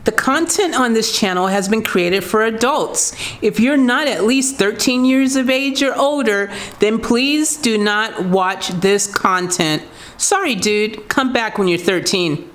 The content on this channel has been created for adults. If you're not at least 13 years of age or older, then please do not watch this content. Sorry, dude. Come back when you're 13.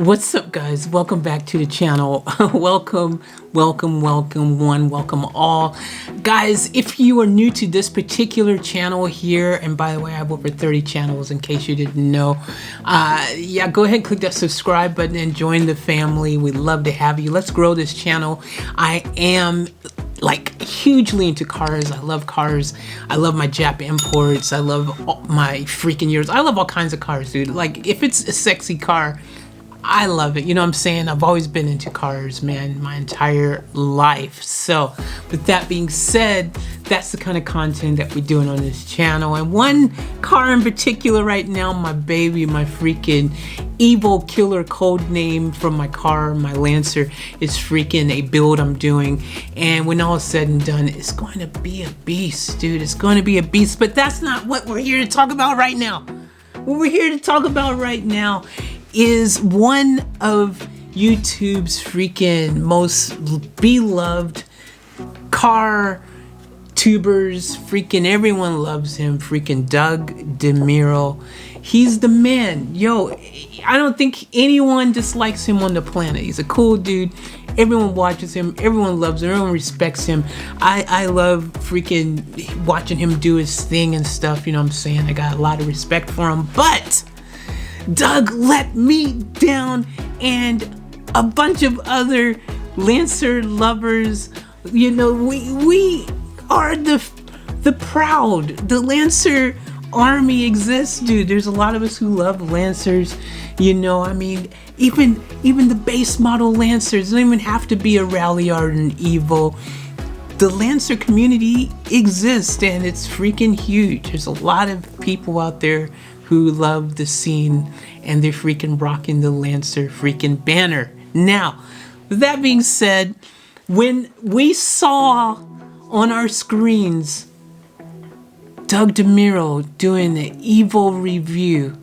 What's up, guys? Welcome back to the channel. welcome one, welcome all. Guys, if you are new to this particular channel here, and by the way, I have over 30 channels in case you didn't know, yeah, go ahead and click that subscribe button and join the family. We'd love to have you. Let's grow this channel. I am like hugely into cars. I love cars. I love my Jap imports. I love my freaking Euros. I love all kinds of cars, dude. Like, if it's a sexy car, I love it. You know what I'm saying? I've always been into cars, man, my entire life. So with that being said, that's the kind of content that we're doing on this channel. And one car in particular right now, my baby, my freaking evil killer code name from my car, my Lancer, is freaking a build I'm doing. And when all is said and done, it's going to be a beast, dude. It's going to be a beast. But that's not what we're here to talk about right now. What we're here to talk about right now is one of YouTube's freaking most beloved car tubers. Freaking everyone loves him. Freaking Doug DeMuros. He's the man. Yo, I don't think anyone dislikes him on the planet. He's a cool dude. Everyone watches him. Everyone loves him. Everyone respects him. I love freaking watching him do his thing and stuff. You know what I'm saying? I got a lot of respect for him. But Doug let me down, and a bunch of other Lancer lovers. You know, we are the proud. The Lancer army exists, dude. There's a lot of us who love Lancers. You know, I mean, even the base model Lancers don't even have to be a Ralliart and Evo. The Lancer community exists, and it's freaking huge. There's a lot of people out there who love the scene, and they're freaking rocking the Lancer freaking banner. Now, with that being said, when we saw on our screens Doug DeMuros doing the Evo review,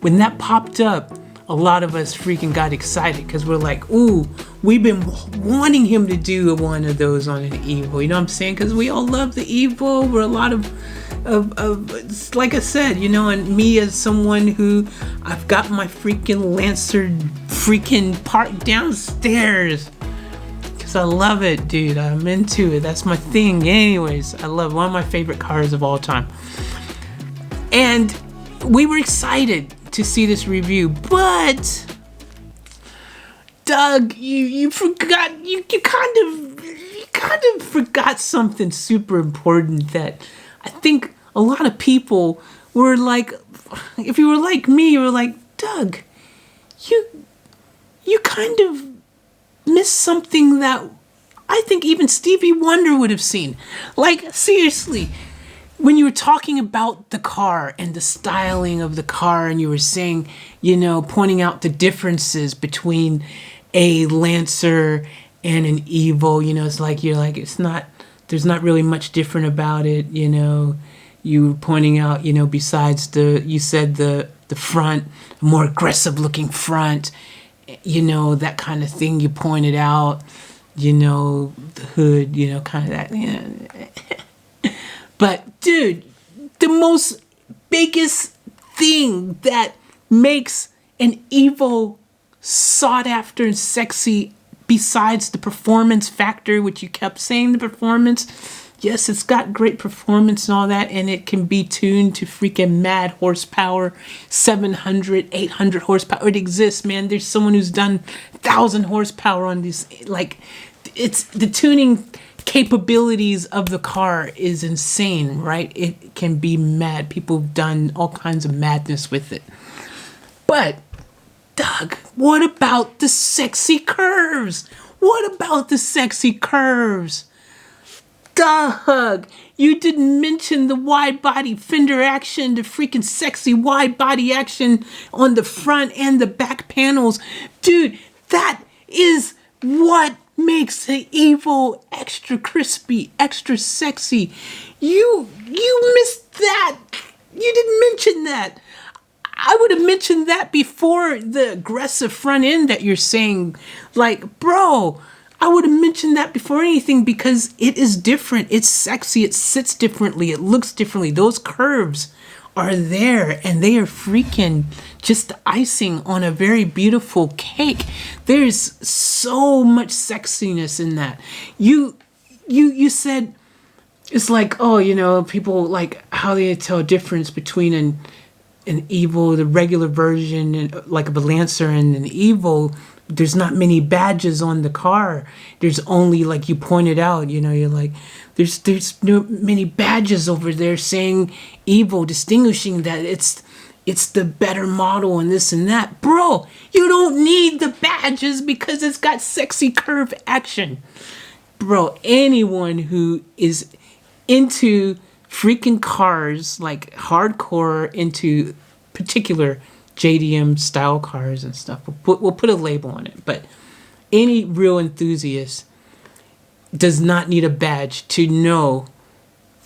when that popped up, a lot of us freaking got excited because we're like, ooh, we've been wanting him to do one of those on an Evo. You know what I'm saying? Because we all love the Evo. We're a lot of like I said, you know, and me as someone who I've got my freaking Lancer freaking parked downstairs because I love it, dude. I'm into it. That's my thing. Anyways, I love one of my favorite cars of all time. And we were excited to see this review, but Doug, you forgot, you kind of forgot something super important that I think a lot of people were like, if you were like me, you were like, Doug, you kind of missed something that I think even Stevie Wonder would have seen. Like, seriously, when you were talking about the car and the styling of the car, and you were saying, you know, pointing out the differences between a Lancer and an Evo, you know, it's like, you're like, there's not really much different about it, you know. You were pointing out, you know, besides you said the front, more aggressive looking front, you know, that kind of thing you pointed out, you know, the hood, you know, kind of that, yeah. But dude, the most biggest thing that makes an Evo sought after and sexy besides the performance factor, which you kept saying the performance. Yes, it's got great performance and all that, and it can be tuned to freaking mad horsepower, 700, 800 horsepower. It exists, man. There's someone who's done 1,000 horsepower on this. Like, it's the tuning capabilities of the car is insane, right? It can be mad. People have done all kinds of madness with it. But, Doug, what about the sexy curves? What about the sexy curves? Doug, you didn't mention the wide body fender action, the freaking sexy wide body action on the front and the back panels. Dude, that is what makes the Evo extra crispy, extra sexy. You missed that. You didn't mention that. I would have mentioned that before the aggressive front end that you're saying. Like, bro, I would have mentioned that before anything because it is different. It's sexy. It sits differently. It looks differently. Those curves are there and they are freaking just the icing on a very beautiful cake. There's so much sexiness in that. You said it's like, oh, you know, people like how they tell a difference between an Evo, the regular version, and like a Lancer and an Evo. There's not many badges on the car. There's only, like you pointed out, you know, you're like, there's no many badges over there saying Evo, distinguishing that it's the better model and this and that. Bro, you don't need the badges because it's got sexy curve action. Bro, anyone who is into freaking cars, like hardcore into particular JDM style cars and stuff, we'll put a label on it, but any real enthusiast does not need a badge to know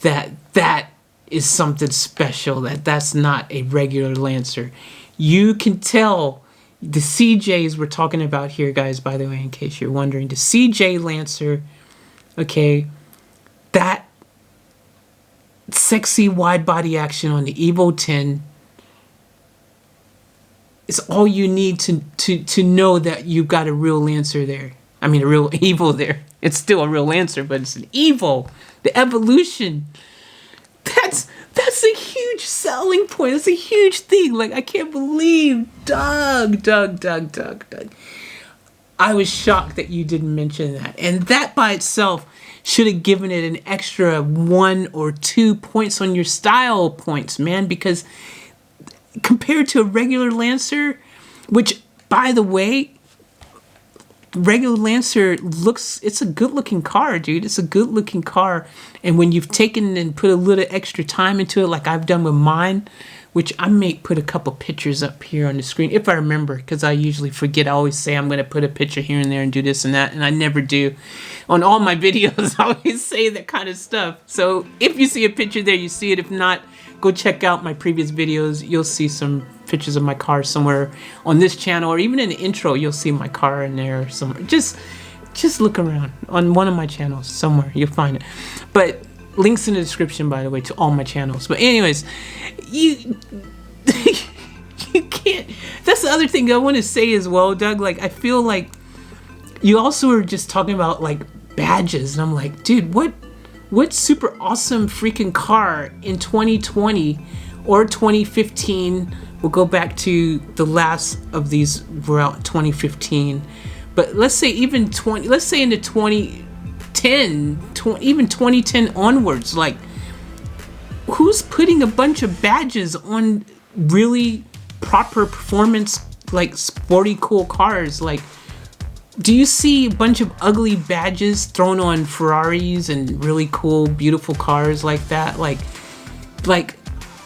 that that is something special, that's not a regular Lancer. You can tell the CJs we're talking about here, guys, by the way, in case you're wondering, the CJ Lancer, okay, that sexy wide body action on the Evo 10 is all you need to know that you've got a real Lancer there. I mean, a real Evo there. It's still a real Lancer, but it's an Evo. The evolution. That's a huge selling point. That's a huge thing. Like, I can't believe, Doug. I was shocked that you didn't mention that. And that by itself should have given it an extra 1 or 2 points on your style points, man, because compared to a regular Lancer, which, by the way, regular Lancer it's a good looking car, dude. It's a good looking car. And when you've taken and put a little extra time into it, like I've done with mine, which I may put a couple pictures up here on the screen, if I remember, because I usually forget. I always say I'm going to put a picture here and there and do this and that, and I never do. On all my videos, I always say that kind of stuff. So if you see a picture there, you see it. If not, go check out my previous videos. You'll see some pictures of my car somewhere on this channel, or even in the intro, you'll see my car in there somewhere. Just look around on one of my channels somewhere. You'll find it. But links in the description, by the way, to all my channels. But anyways, you can't. That's the other thing I want to say as well, Doug. Like, I feel like you also were just talking about like badges, and I'm like, dude, what super awesome freaking car in 2020 or 2015? We'll go back to the last of these were out in 2015, but let's say even let's say in the 2010, even 2010 onwards, like, who's putting a bunch of badges on really proper performance, like sporty cool cars? Like, do you see a bunch of ugly badges thrown on Ferraris and really cool, beautiful cars like that? Like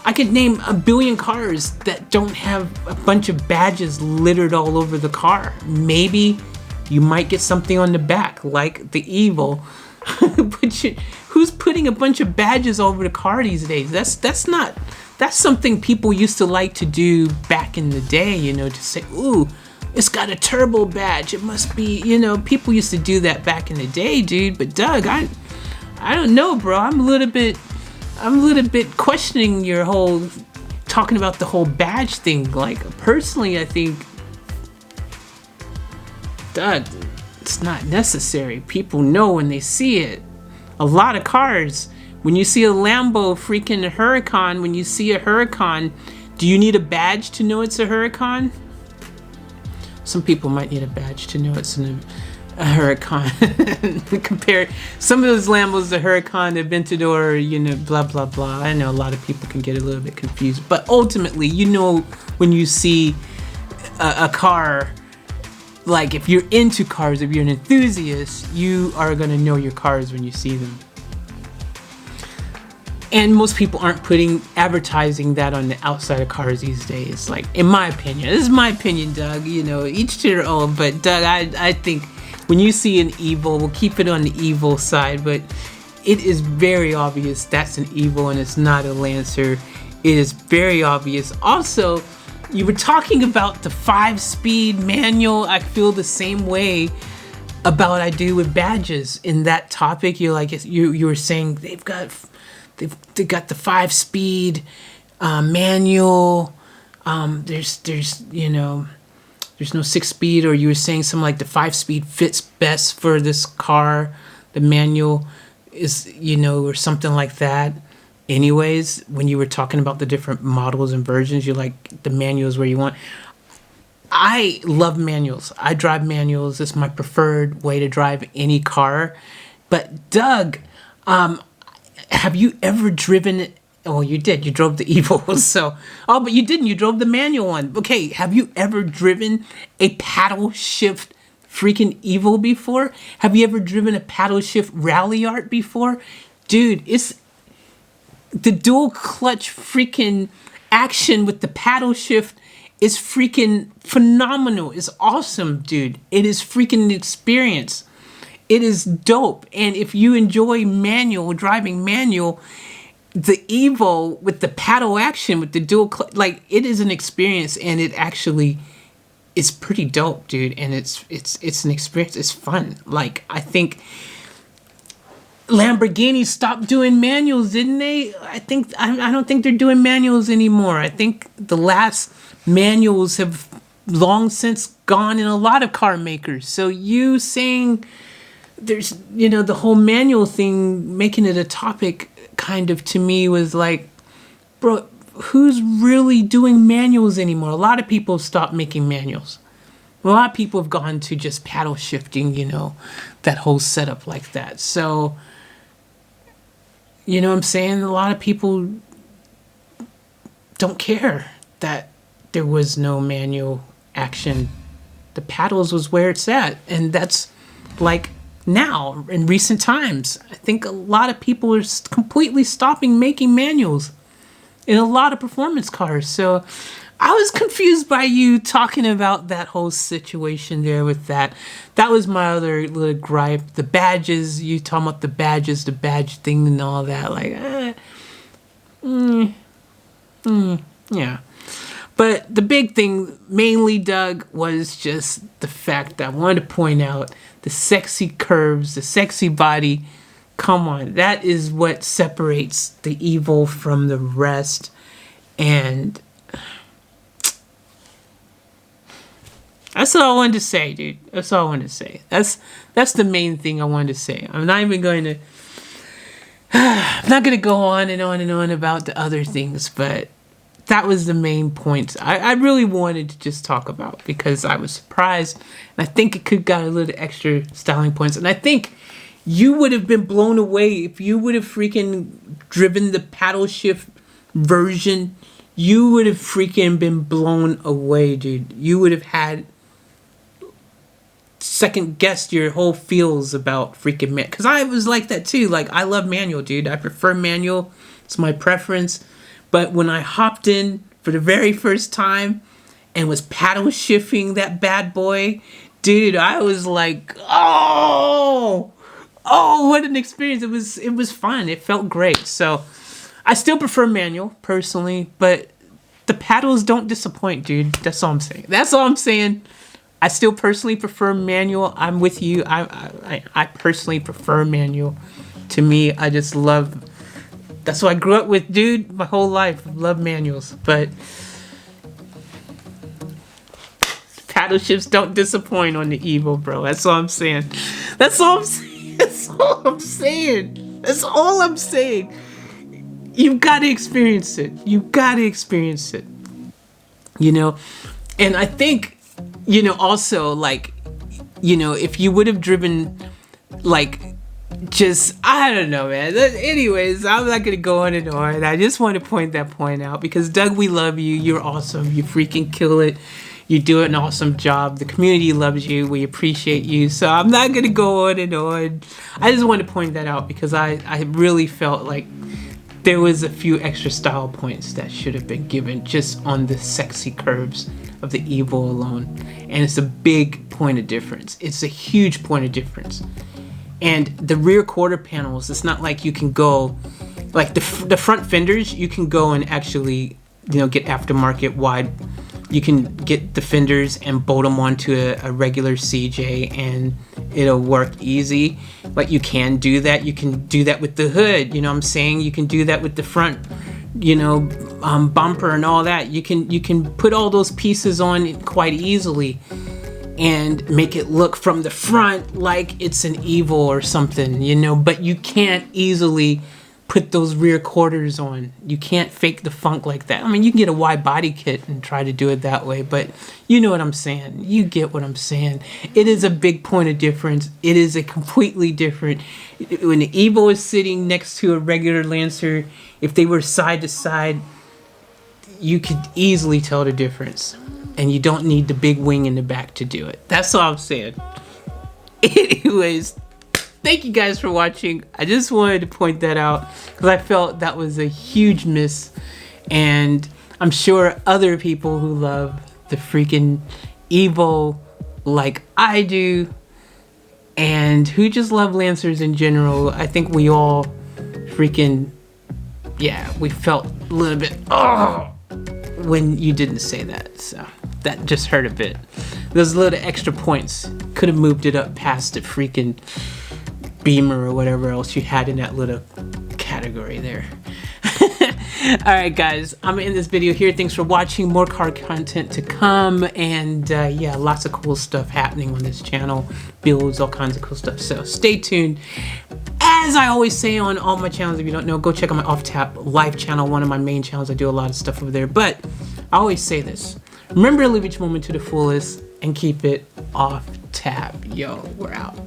I could name a billion cars that don't have a bunch of badges littered all over the car. Maybe you might get something on the back, like the Evo. But who's putting a bunch of badges over the car these days? That's something people used to like to do back in the day, you know, to say, ooh, it's got a turbo badge. It must be, you know, people used to do that back in the day, dude. But Doug, I don't know, bro. I'm a little bit questioning your whole talking about the whole badge thing. Like, personally, I think, Doug, it's not necessary. People know when they see it. A lot of cars, when you see a Lambo freaking Huracan, when you see a Huracan, do you need a badge to know it's a Huracan? Some people might need a badge to know it's a Huracan. Compare some of those Lambos to Huracan, the Aventador, you know, blah, blah, blah. I know a lot of people can get a little bit confused, but ultimately, you know, when you see a car, like if you're into cars, if you're an enthusiast, you are gonna know your cars when you see them. And most people aren't putting advertising that on the outside of cars these days. Like, in my opinion, this is my opinion, Doug, you know, each to their own, but Doug, I think when you see an Evo, we'll keep it on the Evo side, but it is very obvious that's an Evo and it's not a Lancer. It is very obvious. Also, you were talking about the 5-speed manual. I feel the same way about I do with badges. In that topic, you're like, you were saying they got the 5-speed manual. There's you know, there's no 6-speed, or you were saying something like the 5-speed fits best for this car. The manual is, you know, or something like that. Anyways, when you were talking about the different models and versions, you're like, the manual is where you want. I love manuals. I drive manuals. It's my preferred way to drive any car. But Doug, have you ever driven? Oh, you did. You drove the Evo. So, oh, but you didn't. You drove the manual one. Okay, have you ever driven a paddle shift freaking Evo before? Have you ever driven a paddle shift Rally Art before? Dude, it's the dual clutch freaking action with the paddle shift is freaking phenomenal. It's awesome, dude. It is freaking an experience. It is dope. And if you enjoy manual, driving manual, the Evo with the paddle action, with the dual clutch, like, it is an experience, and it actually is pretty dope, dude. And it's an experience. It's fun. Like, I think Lamborghini stopped doing manuals, didn't they? I don't think they're doing manuals anymore. I think the last manuals have long since gone in a lot of car makers. So you saying there's, you know, the whole manual thing, making it a topic kind of to me was like, bro, who's really doing manuals anymore? A lot of people have stopped making manuals. A lot of people have gone to just paddle shifting, you know, that whole setup like that. So, you know what I'm saying? A lot of people don't care that there was no manual action. The paddles was where it's at. And that's like now, in recent times. I think a lot of people are completely stopping making manuals in a lot of performance cars. So I was confused by you talking about that whole situation there with that. That was my other little gripe. The badges, you talking about the badges, the badge thing and all that. Like, yeah. But the big thing, mainly, Doug, was just the fact that I wanted to point out the sexy curves, the sexy body. Come on, that is what separates the Evo from the rest. And that's all I wanted to say, dude. That's all I wanted to say. That's the main thing I wanted to say. I'm not even going to I'm not going to go on and on and on about the other things, but that was the main point I really wanted to just talk about, because I was surprised, and I think it could got a little extra styling points. And I think you would have been blown away if you would have freaking driven the paddle shift version. You would have freaking been blown away, dude. You would have had second guessed your whole feels about freaking man. Because I was like that too. Like, I love manual, dude. I prefer manual. It's my preference. But when I hopped in for the very first time and was paddle shifting that bad boy, dude, I was like, oh, what an experience. It was fun. It felt great. So I still prefer manual personally, but the paddles don't disappoint, dude. That's all I'm saying. That's all I'm saying. I still personally prefer manual. I'm with you. I personally prefer manual. To me, I just love. That's what I grew up with, dude. My whole life, love manuals. But battleships don't disappoint on the evil, bro. That's all I'm saying. That's all I'm saying. That's all I'm saying. That's all I'm saying. You've got to experience it. You've got to experience it. You know, and I think, you know, also, like, you know, if you would have driven, like, just, I don't know, man. Anyways, I'm not gonna go on and on. I just want to point that point out because, Doug, we love you. You're awesome. You freaking kill it. You do an awesome job. The community loves you. We appreciate you. So I'm not gonna go on and on. I just want to point that out because I really felt like there was a few extra style points that should have been given just on the sexy curves of the evil alone. And it's a big point of difference. It's a huge point of difference. And the rear quarter panels, it's not like you can go, like the front fenders, you can go and actually, you know, get aftermarket wide. You can get the fenders and bolt them onto a regular CJ and it'll work easy. But you can do that. You can do that with the hood. You know what I'm saying? You can do that with the front, you know, bumper and all that. You can put all those pieces on quite easily and make it look from the front like it's an evil or something, you know, but you can't easily put those rear quarters on. You can't fake the funk like that. I mean, you can get a wide body kit and try to do it that way, but you know what I'm saying. You get what I'm saying. It is a big point of difference. It is a completely different. When the Evo is sitting next to a regular Lancer, if they were side to side, you could easily tell the difference. And you don't need the big wing in the back to do it. That's all I'm saying. Anyways, thank you guys for watching. I just wanted to point that out because I felt that was a huge miss. And I'm sure other people who love the freaking Evo like I do and who just love Lancers in general, I think we all freaking, yeah, we felt a little bit, oh, when you didn't say that. So that just hurt a bit. Those little extra points could have moved it up past the freaking Beamer or whatever else you had in that little category there. Alright guys, I'm gonna end this video here. Thanks for watching. More car content to come, and yeah, lots of cool stuff happening on this channel. Builds, all kinds of cool stuff, so stay tuned. As I always say on all my channels, if you don't know, go check out my Off Tap Live channel, one of my main channels. I do a lot of stuff over there, but I always say this: remember to live each moment to the fullest and keep it off tap. Yo, we're out.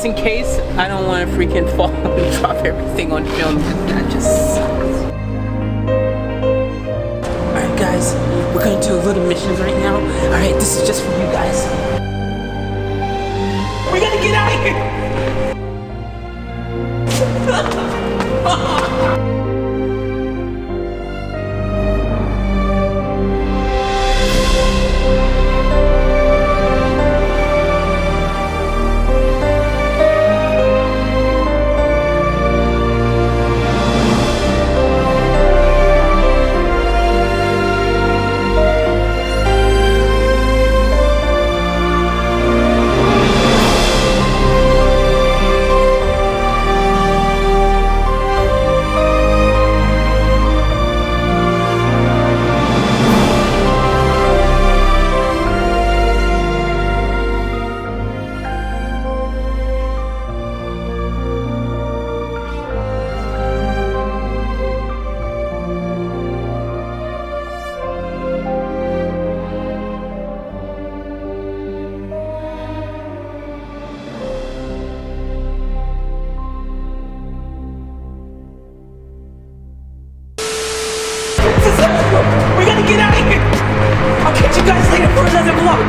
In case I don't want to freaking fall and drop everything on film, that just sucks. Alright guys, we're gonna do a little mission right now. Alright, this is just for you guys. We gotta get out of here! We gotta get out of here. I'll catch you guys later for another vlog.